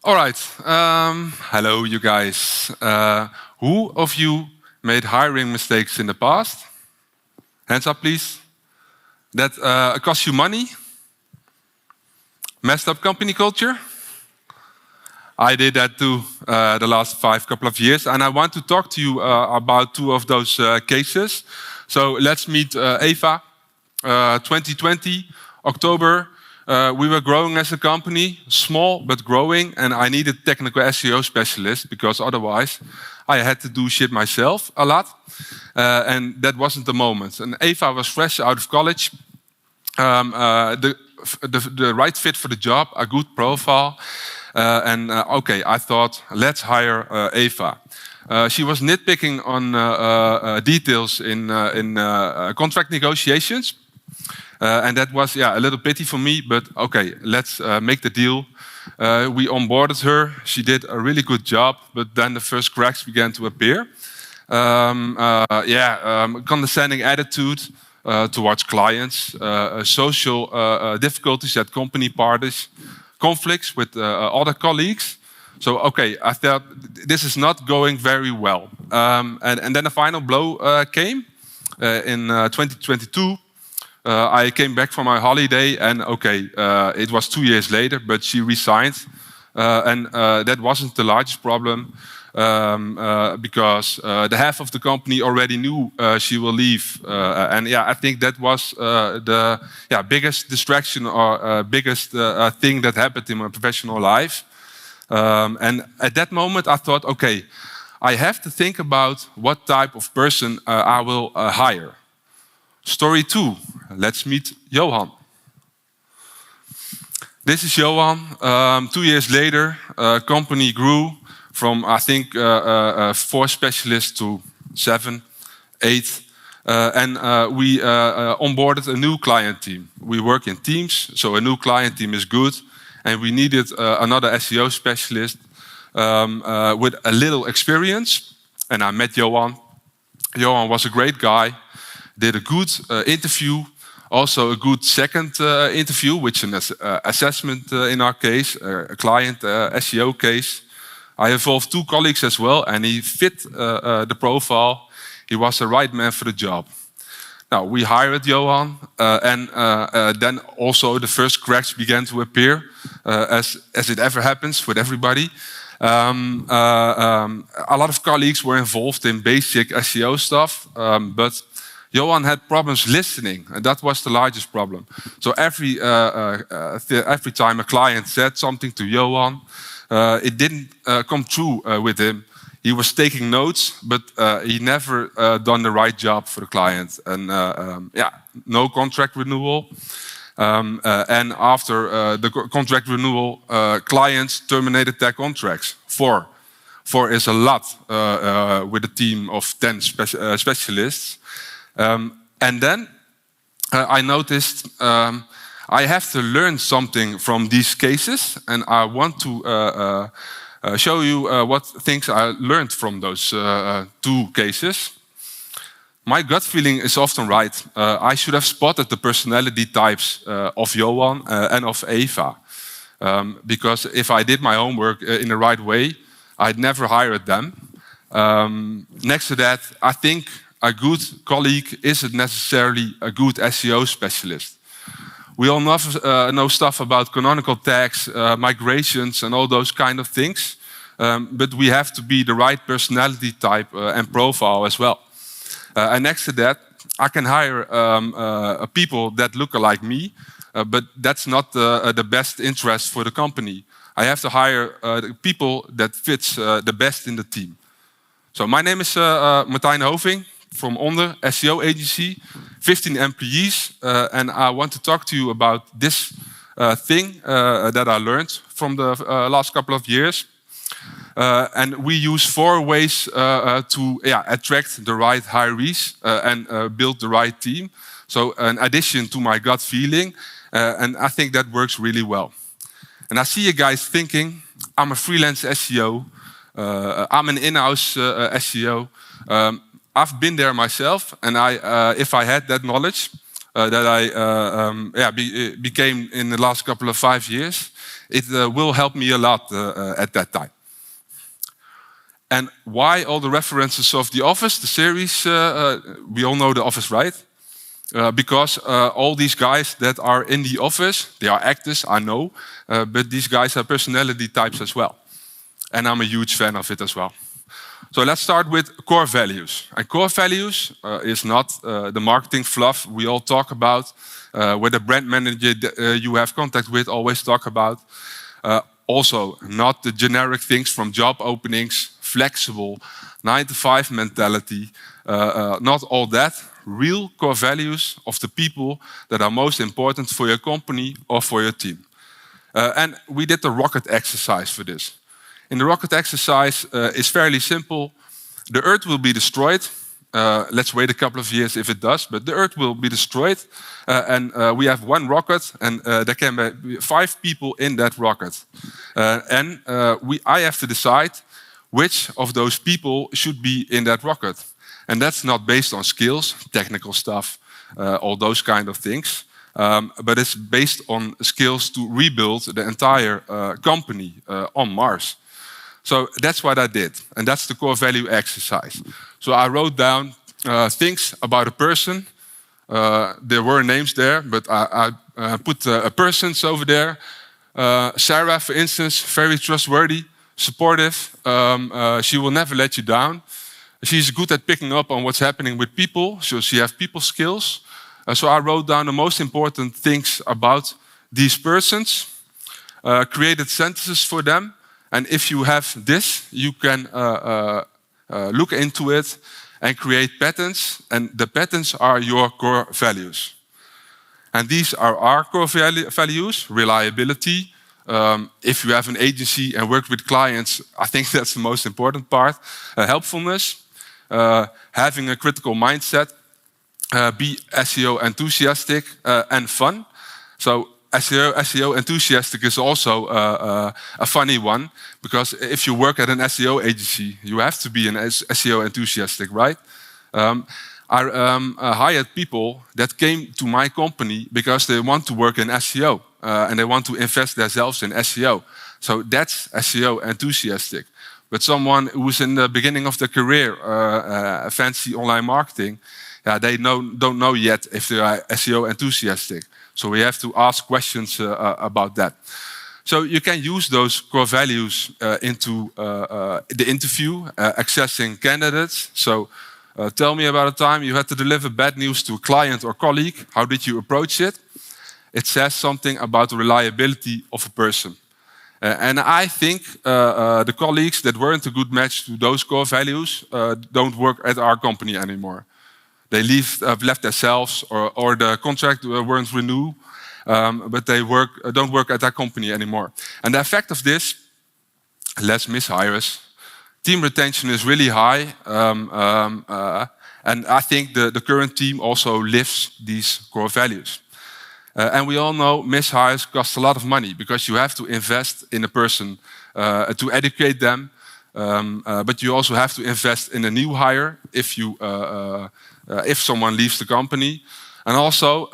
All right. Hello, you guys. Who of you made hiring mistakes in the past? Hands up, please. That cost you money? Messed up company culture? I did that too the last couple of years, and I want to talk to you about two of those cases. So let's meet Eva. 2020, October. We were growing as a company, small but growing, and I needed technical SEO specialist because otherwise I had to do shit myself a lot, and that wasn't the moment. And Eva was fresh out of college, the right fit for the job, a good profile, and okay, I thought let's hire Eva. She was nitpicking on details in contract negotiations. And that was, a little pity for me, but okay, let's make the deal. We onboarded her. She did a really good job, but then the first cracks began to appear. Condescending attitude towards clients, social difficulties at company parties, conflicts with other colleagues. So, okay, I thought this is not going very well. And then the final blow came in 2022. I came back from my holiday, and okay, it was 2 years later, but she resigned, and that wasn't the largest problem because the half of the company already knew she will leave, and I think that was the biggest distraction or biggest thing that happened in my professional life. And at that moment, I thought, okay, I have to think about what type of person I will hire. Story 2. Let's meet Johan. This is Johan. 2 years later, company grew from, I think, 4 specialists to 7, 8. And we onboarded a new client team. We work in teams, so a new client team is good. And we needed another SEO specialist with a little experience. And I met Johan. Johan was a great guy. Did a good interview, also a good second interview, which is an assessment in our case, a client SEO case. I involved 2 colleagues as well, and he fit the profile. He was the right man for the job. Now, we hired Johan, and then also the first cracks began to appear, as it ever happens with everybody. A lot of colleagues were involved in basic SEO stuff, but Johan had problems listening, and that was the largest problem. So every time a client said something to Johan, it didn't come true with him. He was taking notes, but he never done the right job for the client. And no contract renewal. And after the contract renewal, clients terminated their contracts. 4 is a lot with a team of 10 specialists. And then I noticed I have to learn something from these cases, and I want to show you what things I learned from those 2 cases. My gut feeling is often right. I should have spotted the personality types of Johan and of Eva. Because if I did my homework in the right way, I'd never hired them. Next to that, I think a good colleague isn't necessarily a good SEO specialist. We all know stuff about canonical tags, migrations, and all those kind of things. But we have to be the right personality type and profile as well. And next to that, I can hire people that look like me, but that's not the best interest for the company. I have to hire the people that fits the best in the team. So my name is Martijn Hoving from Onder, SEO agency, 15 employees, and I want to talk to you about this thing that I learned from the last couple of years. And we use 4 ways to attract the right hirees and build the right team. So an addition to my gut feeling, and I think that works really well. And I see you guys thinking, I'm a freelance SEO, I'm an in-house SEO. I've been there myself, and if I had that knowledge, that I became in the last couple of 5 years, it will help me a lot at that time. And why all the references of The Office, the series? We all know The Office, right? Because all these guys that are in The Office, they are actors, I know, but these guys are personality types as well. And I'm a huge fan of it as well. So let's start with core values. And core values is not the marketing fluff we all talk about, where the brand manager you have contact with always talk about. Also, not the generic things from job openings, flexible, 9-to-5 mentality, not all that. Real core values of the people that are most important for your company or for your team. And we did the rocket exercise for this. In the rocket exercise, it's fairly simple. The Earth will be destroyed. Let's wait a couple of years if it does, but the Earth will be destroyed. And we have one rocket, and there can be 5 people in that rocket. I have to decide which of those people should be in that rocket. And that's not based on skills, technical stuff, all those kind of things. But it's based on skills to rebuild the entire company on Mars. So that's what I did. And that's the core value exercise. So I wrote down things about a person. There were names there, but I put persons over there. Sarah, for instance, very trustworthy, supportive. She will never let you down. She's good at picking up on what's happening with people, so she has people skills. So I wrote down the most important things about these persons, created sentences for them. And if you have this, you can look into it and create patterns. And the patterns are your core values. And these are our core values: reliability. If you have an agency and work with clients, I think that's the most important part. Helpfulness, having a critical mindset, be SEO enthusiastic, and fun. So SEO enthusiastic is also a funny one, because if you work at an SEO agency, you have to be an SEO enthusiastic, right? I hired people that came to my company because they want to work in SEO and they want to invest themselves in SEO. So that's SEO enthusiastic. But someone who's in the beginning of their career, fancy online marketing, they don't know yet if they are SEO enthusiastic. So we have to ask questions about that. So you can use those core values into the interview, accessing candidates. So tell me about a time you had to deliver bad news to a client or colleague. How did you approach it? It says something about the reliability of a person. And I think the colleagues that weren't a good match to those core values don't work at our company anymore. They left themselves, or the contract weren't renewed, but they don't work at our company anymore. And the effect of this, less mishires. Team retention is really high, and I think the current team also lives these core values. And we all know mishires cost a lot of money, because you have to invest in a person to educate them, but you also have to invest in a new hire if someone leaves the company. And also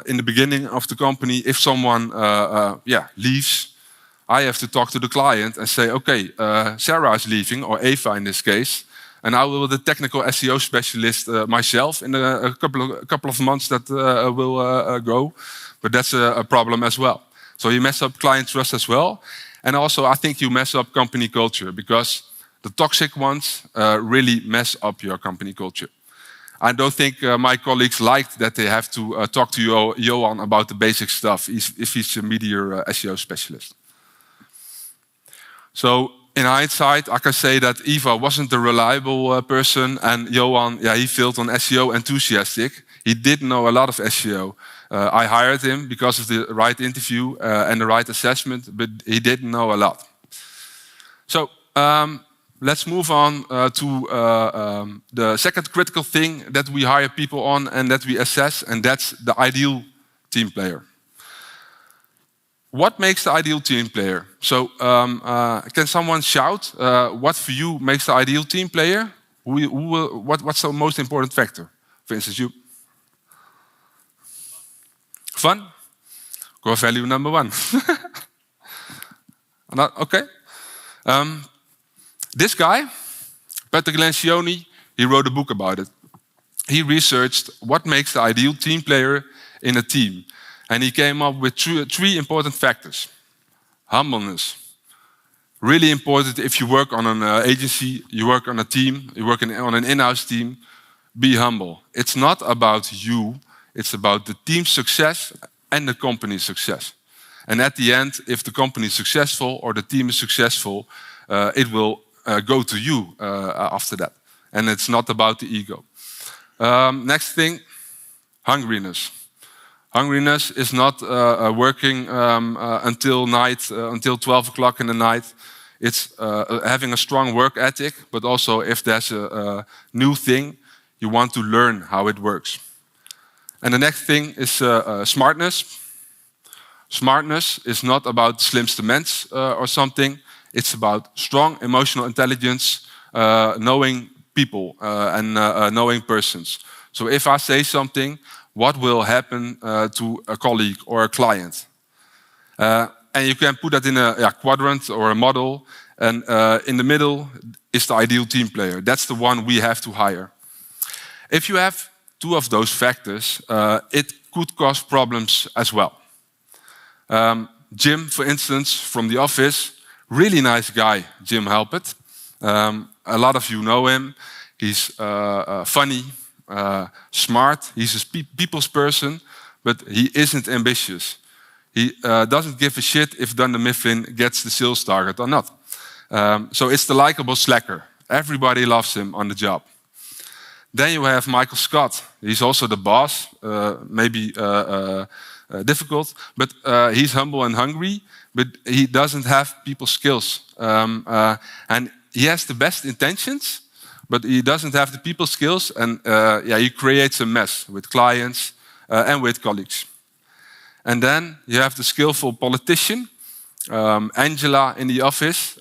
in the beginning of the company, if someone leaves, I have to talk to the client and say, okay, Sarah is leaving, or Eva in this case, and I will be the technical SEO specialist myself in a couple of months that will go. But that's a problem as well. So you mess up client trust as well. And also I think you mess up company culture, because the toxic ones really mess up your company culture. I don't think my colleagues liked that they have to talk to Johan about the basic stuff if he's a media SEO specialist. So in hindsight, I can say that Eva wasn't the reliable person, and Johan, he failed on SEO enthusiastic. He did know a lot of SEO. I hired him because of the right interview and the right assessment, but he didn't know a lot. So let's move on to the second critical thing that we hire people on and that we assess, and that's the ideal team player. What makes the ideal team player? So can someone shout what for you makes the ideal team player? What's the most important factor? For instance, you. fun? Core value number 1. Okay. This guy, Patrick Lencioni, he wrote a book about it. He researched what makes the ideal team player in a team. And he came up with three important factors. Humbleness. Really important if you work on an agency, you work on a team, you work on an in-house team, be humble. It's not about you, it's about the team's success and the company's success. And at the end, if the company is successful or the team is successful, it will go to you after that. And it's not about the ego. Next thing, hungriness. Hungriness is not working until night, until 12 o'clock in the night. It's having a strong work ethic, but also if there's a new thing, you want to learn how it works. And the next thing is smartness. Smartness is not about slimste mens or something. It's about strong emotional intelligence, knowing people and knowing persons. So if I say something, what will happen to a colleague or a client? And you can put that in a quadrant or a model. And in the middle is the ideal team player. That's the one we have to hire. If you have two of those factors, it could cause problems as well. Jim, for instance, from the office, really nice guy, Jim Halpert. A lot of you know him. He's funny, smart. He's a people's person, but he isn't ambitious. He doesn't give a shit if Dunder Mifflin gets the sales target or not. So it's the likable slacker. Everybody loves him on the job. Then you have Michael Scott. He's also the boss, maybe difficult, but he's humble and hungry, but he doesn't have people skills. And he has the best intentions, but he doesn't have the people skills, and he creates a mess with clients and with colleagues. And then you have the skillful politician, Angela in the office.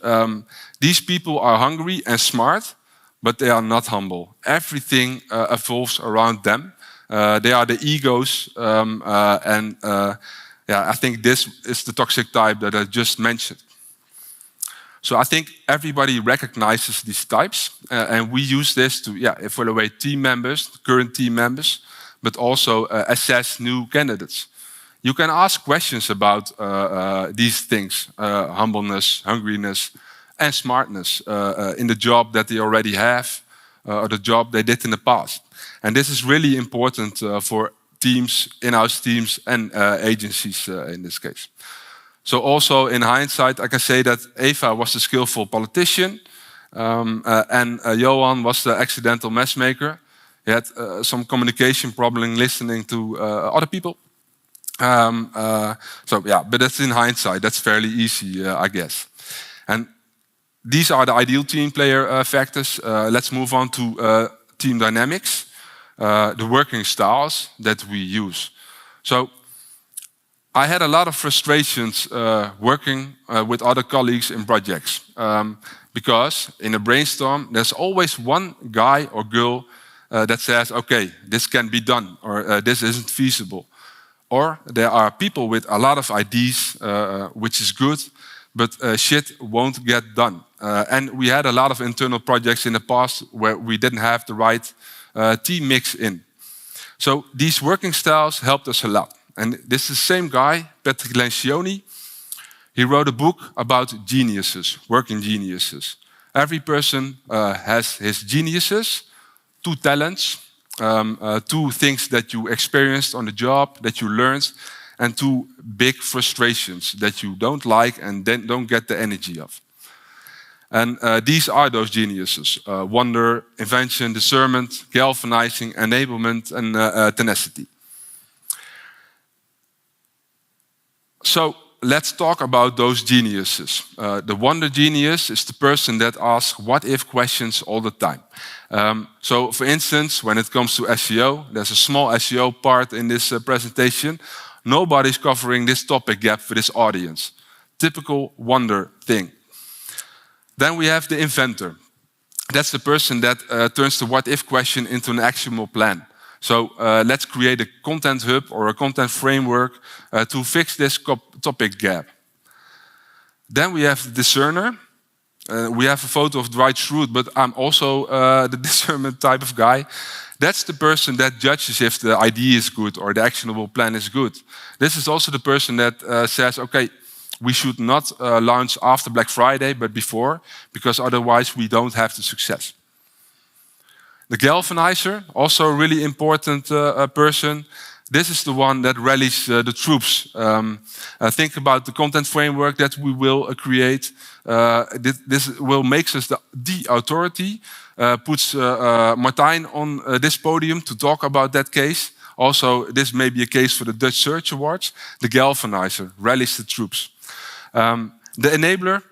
These people are hungry and smart, but they are not humble. Everything evolves around them. They are the egos, I think this is the toxic type that I just mentioned. So I think everybody recognizes these types, and we use this to evaluate team members, current team members, but also assess new candidates. You can ask questions about these things, humbleness, hungriness, and smartness in the job that they already have or the job they did in the past. And this is really important for teams, in-house teams, and agencies in this case. So also in hindsight, I can say that Eva was the skillful politician and Johan was the accidental messmaker. He had some communication problem listening to other people. But that's in hindsight. That's fairly easy, I guess. And these are the ideal team player factors. Let's move on to team dynamics, the working styles that we use. So I had a lot of frustrations working with other colleagues in projects because in a brainstorm, there's always one guy or girl that says, okay, this can be done, or this isn't feasible. Or there are people with a lot of ideas, which is good, but shit won't get done. And we had a lot of internal projects in the past where we didn't have the right team mix in. So these working styles helped us a lot. And this is the same guy, Patrick Lencioni. He wrote a book about geniuses, working geniuses. Every person has his geniuses, 2 talents, 2 things that you experienced on the job, that you learned, and 2 big frustrations that you don't like and then don't get the energy of. And these are those geniuses: wonder, invention, discernment, galvanizing, enablement, and tenacity. So let's talk about those geniuses. The wonder genius is the person that asks what-if questions all the time. So for instance, when it comes to SEO, there's a small SEO part in this presentation. Nobody's covering this topic gap for this audience. Typical wonder thing. Then we have the inventor. That's the person that turns the what-if question into an actionable plan. So let's create a content hub or a content framework to fix this topic gap. Then we have the discerner. We have a photo of Dwight Schrute, but I'm also the discernment type of guy. That's the person that judges if the idea is good or the actionable plan is good. This is also the person that says, okay, we should not launch after Black Friday, but before, because otherwise we don't have the success. The galvanizer, also a really important person. This is the one that rallies the troops. Think about the content framework that we will create. This will make us the authority, puts Martijn on this podium to talk about that case. Also, this may be a case for the Dutch Search Awards. The galvanizer rallies the troops. The enabler,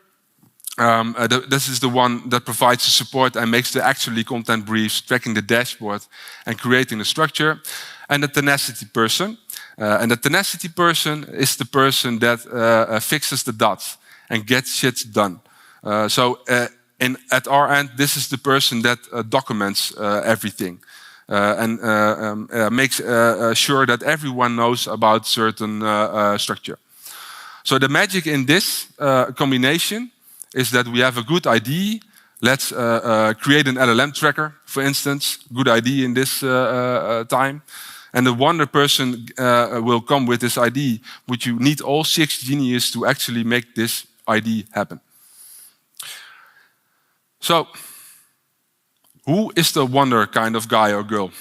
this is the one that provides the support and makes the actually content briefs, tracking the dashboard and creating the structure. And the tenacity person. And the tenacity person is the person that fixes the dots and gets shit done. At our end, this is the person that documents everything and makes sure that everyone knows about certain structure. So the magic in this combination is that we have a good idea. Let's create an LLM tracker, for instance. Good idea in this time. And the wonder person will come with this idea, which you need all 6 geniuses to actually make this idea happen. So, who is the wonder kind of guy or girl?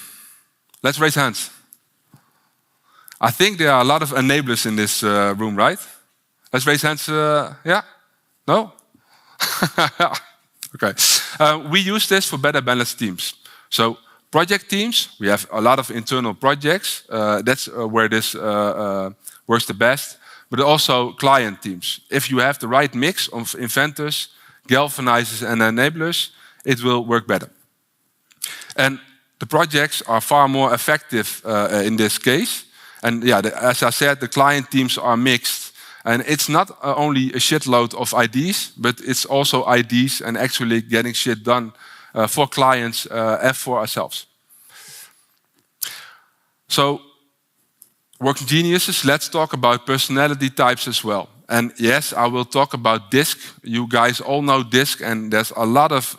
Let's raise hands. I think there are a lot of enablers in this room, right? Let's raise hands. Yeah? No? Okay. We use this for better balanced teams. So, project teams, we have a lot of internal projects. That's where this works the best. But also client teams. If you have the right mix of inventors, galvanizers and enablers, it will work better. And the projects are far more effective in this case. And yeah, as I said, the client teams are mixed. And it's not only a shitload of ideas, but it's also ideas and actually getting shit done for clients and for ourselves. So, working geniuses, let's talk about personality types as well. And yes, I will talk about DISC. You guys all know DISC, and there's a lot of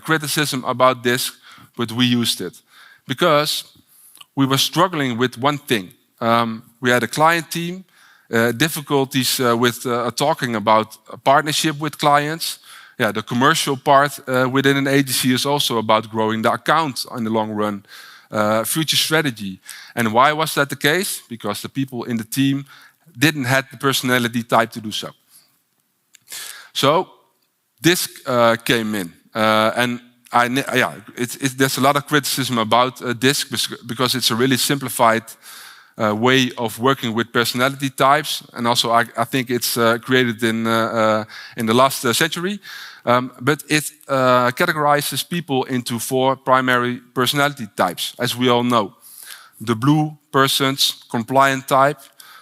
criticism about DISC, but we used it because we were struggling with one thing. We had a client team, difficulties with talking about a partnership with clients. Yeah, the commercial part within an agency is also about growing the account in the long run, future strategy. And why was that the case? Because the people in the team didn't have the personality type to do so. So this came in, and there's a lot of criticism about DISC because it's a really simplified way of working with personality types, and also I think it's created in the last century. But it categorizes people into 4 primary personality types, as we all know. The blue person's compliant type,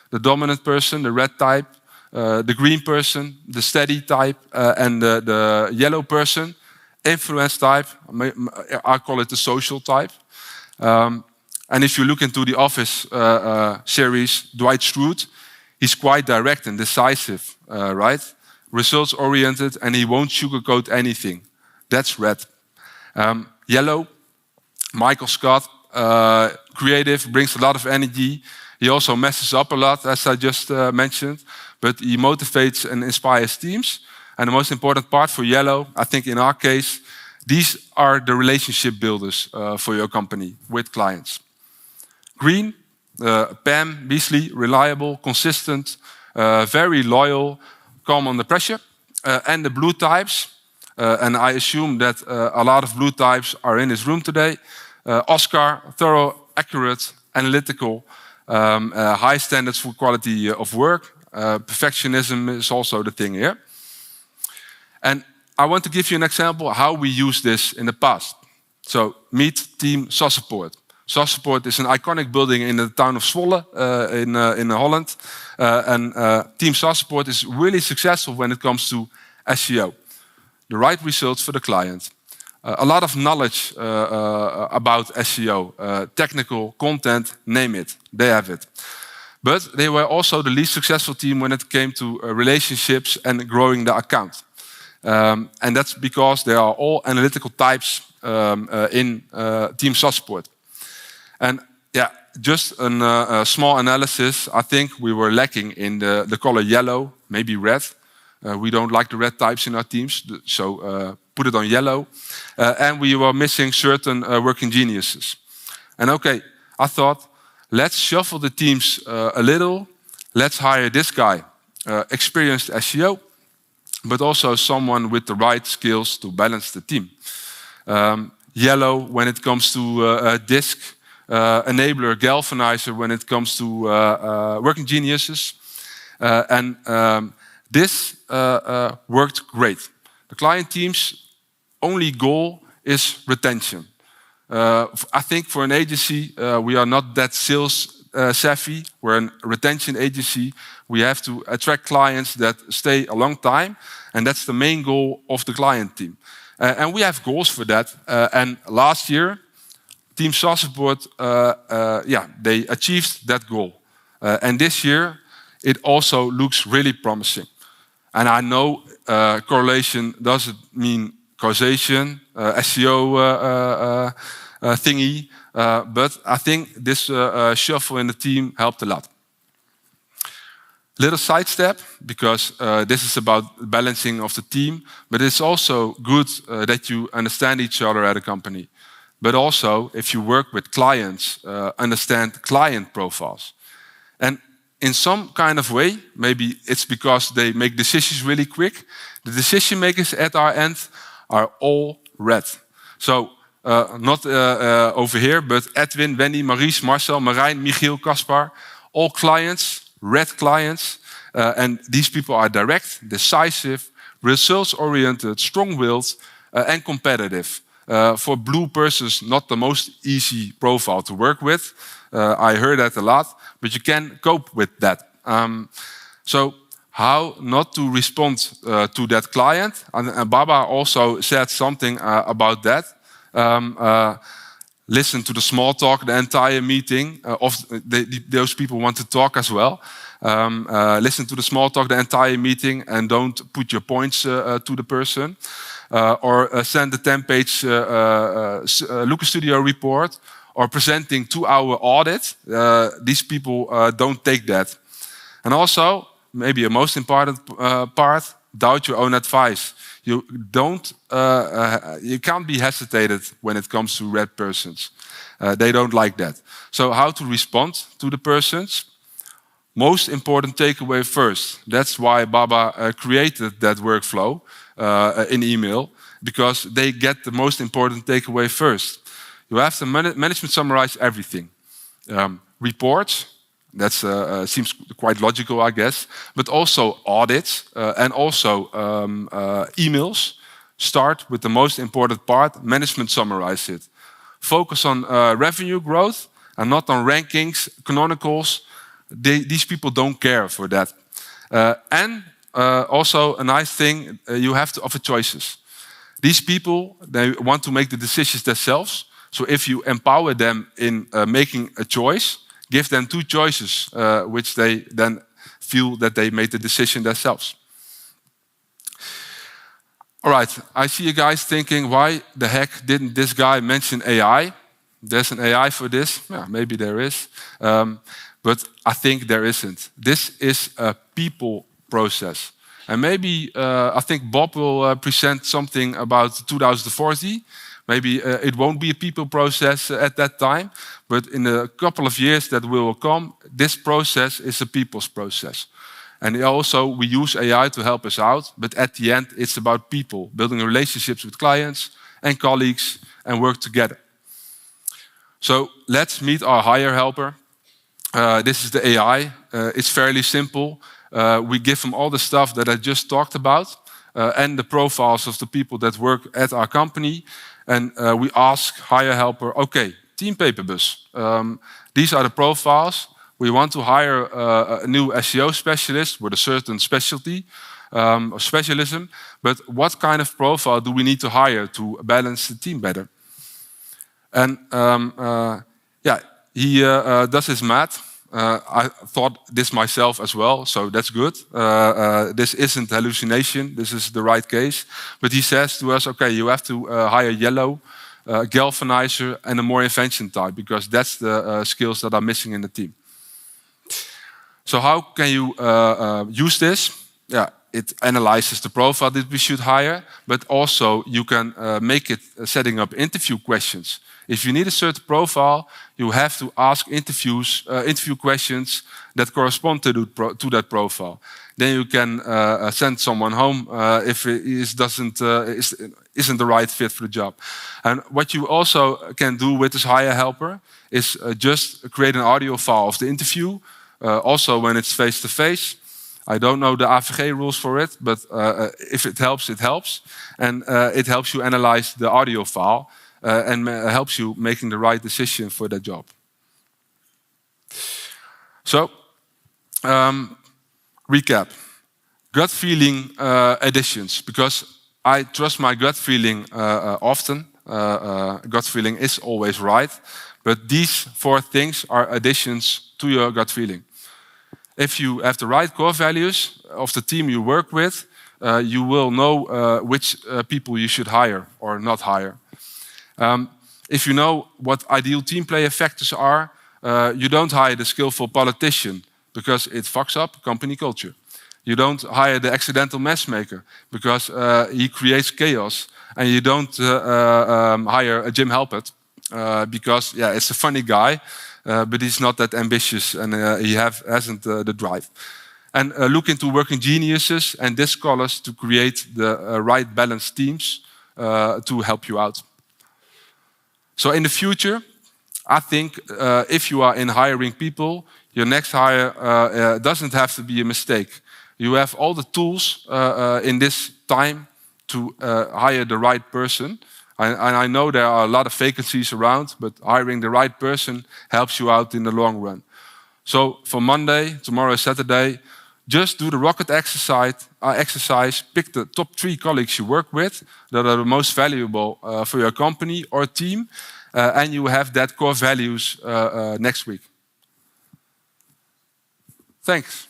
the dominant person, the red type, the green person, the steady type, and the yellow person, influence type. I call it the social type. And if you look into the Office series, Dwight Schrute, he's quite direct and decisive, right? Results-oriented, and he won't sugarcoat anything. That's red. Yellow, Michael Scott, creative, brings a lot of energy. He also messes up a lot, as I just mentioned, but he motivates and inspires teams. And the most important part for yellow, I think in our case, these are the relationship builders for your company with clients. Green, Pam Beasley, reliable, consistent, very loyal, calm under pressure. And the blue types, and I assume that a lot of blue types are in this room today. Oscar, thorough, accurate, analytical, high standards for quality of work. Perfectionism is also the thing here. And I want to give you an example how we used this in the past. So meet Team Sassupport. Sassupport is an iconic building in the town of Zwolle in Holland. And Team Sassupport is really successful when it comes to SEO. The right results for the client. a lot of knowledge about SEO, technical content, name it, they have it. But they were also the least successful team when it came to relationships and growing the account. And that's because they are all analytical types in Team SaaS support. And yeah, just a small analysis, I think we were lacking in the color yellow, maybe red. We don't like the red types in our teams, so put it on yellow. And we were missing certain working geniuses. And okay, I thought, let's shuffle the teams a little. Let's hire this guy, experienced SEO, but also someone with the right skills to balance the team. Yellow when it comes to disk, enabler, galvanizer when it comes to working geniuses. And this worked great. The client team's only goal is retention. I think for an agency, we are not that sales savvy. We're a retention agency. We have to attract clients that stay a long time. And that's the main goal of the client team. And we have goals for that. And last year, Team SaaS Support, they achieved that goal. And this year, it also looks really promising. And I know correlation doesn't mean causation, SEO thingy, but I think this shuffle in the team helped a lot. Little sidestep, because this is about balancing of the team, but it's also good that you understand each other at a company. But also, if you work with clients, understand client profiles. And in some kind of way, maybe it's because they make decisions really quick, the decision makers at our end are all red. So, not over here, but Edwin, Wendy, Maurice, Marcel, Marijn, Michiel, Caspar, all clients, red clients. And these people are direct, decisive, results-oriented, strong-willed, and competitive. For blue persons, not the most easy profile to work with. I heard that a lot, but you can cope with that. So how not to respond to that client? And Baba also said something about that. Listen to the small talk, the entire meeting. Those people want to talk as well. Listen to the small talk, the entire meeting, and don't put your points to the person. Or send a 10-page Lucas Studio report, or presenting 2-hour audit. These people don't take that. And also, maybe a most important part, doubt your own advice. You can't be hesitated when it comes to red persons. They don't like that. So how to respond to the persons? Most important takeaway first. That's why Baba created that workflow in email, because they get the most important takeaway first. You have the management summarize everything. Reports, that seems quite logical, I guess, but also audits and also emails. Start with the most important part, management summarize it. Focus on revenue growth and not on rankings, canonicals. These people don't care for that. And also a nice thing, you have to offer choices. These people, they want to make the decisions themselves. So if you empower them in making a choice, give them 2 choices, which they then feel that they made the decision themselves. All right, I see you guys thinking, why the heck didn't this guy mention AI? There's an AI for this. Yeah, maybe there is. But I think there isn't. This is a people process. And maybe I think Bob will present something about 2040. Maybe it won't be a people process at that time, but in a couple of years that will come, this process is a people's process. And also we use AI to help us out, but at the end it's about people, building relationships with clients and colleagues and work together. So let's meet our hire helper. This is the AI. It's fairly simple. We give them all the stuff that I just talked about and the profiles of the people that work at our company. And we ask hire helper, okay, Team Paperbus. These are the profiles. We want to hire a new SEO specialist with a certain specialty. or specialism, but what kind of profile do we need to hire to balance the team better? And yeah, he does his math. I thought this myself as well, so that's good. This isn't hallucination, this is the right case. But he says to us, okay, you have to hire yellow, galvanizer, and a more invention type, because that's the skills that are missing in the team. So how can you use this? Yeah, it analyzes the profile that we should hire, but also you can make it setting up interview questions. If you need a certain profile, you have to ask interview questions that correspond to that profile. Then you can send someone home if it isn't the right fit for the job. And what you also can do with this hire helper is just create an audio file of the interview, also when it's face-to-face. I don't know the AVG rules for it, but if it helps, it helps. And it helps you analyze the audio file and helps you making the right decision for that job. So, recap. Gut feeling additions, because I trust my gut feeling often. Gut feeling is always right. But these 4 things are additions to your gut feeling. If you have the right core values of the team you work with, you will know which people you should hire or not hire. If you know what ideal team player factors are, you don't hire the skillful politician because it fucks up company culture. You don't hire the accidental messmaker because he creates chaos. And you don't hire a Jim Halpert because, yeah, it's a funny guy, but he's not that ambitious and he hasn't the drive. And look into working geniuses and disc scholars to create the right balanced teams to help you out. So in the future, I think if you are in hiring people, your next hire doesn't have to be a mistake. You have all the tools in this time to hire the right person. And I know there are a lot of vacancies around, but hiring the right person helps you out in the long run. So for Monday, tomorrow is Saturday, just do the rocket exercise. Pick the top 3 colleagues you work with that are the most valuable for your company or team. And you have that core values next week. Thanks.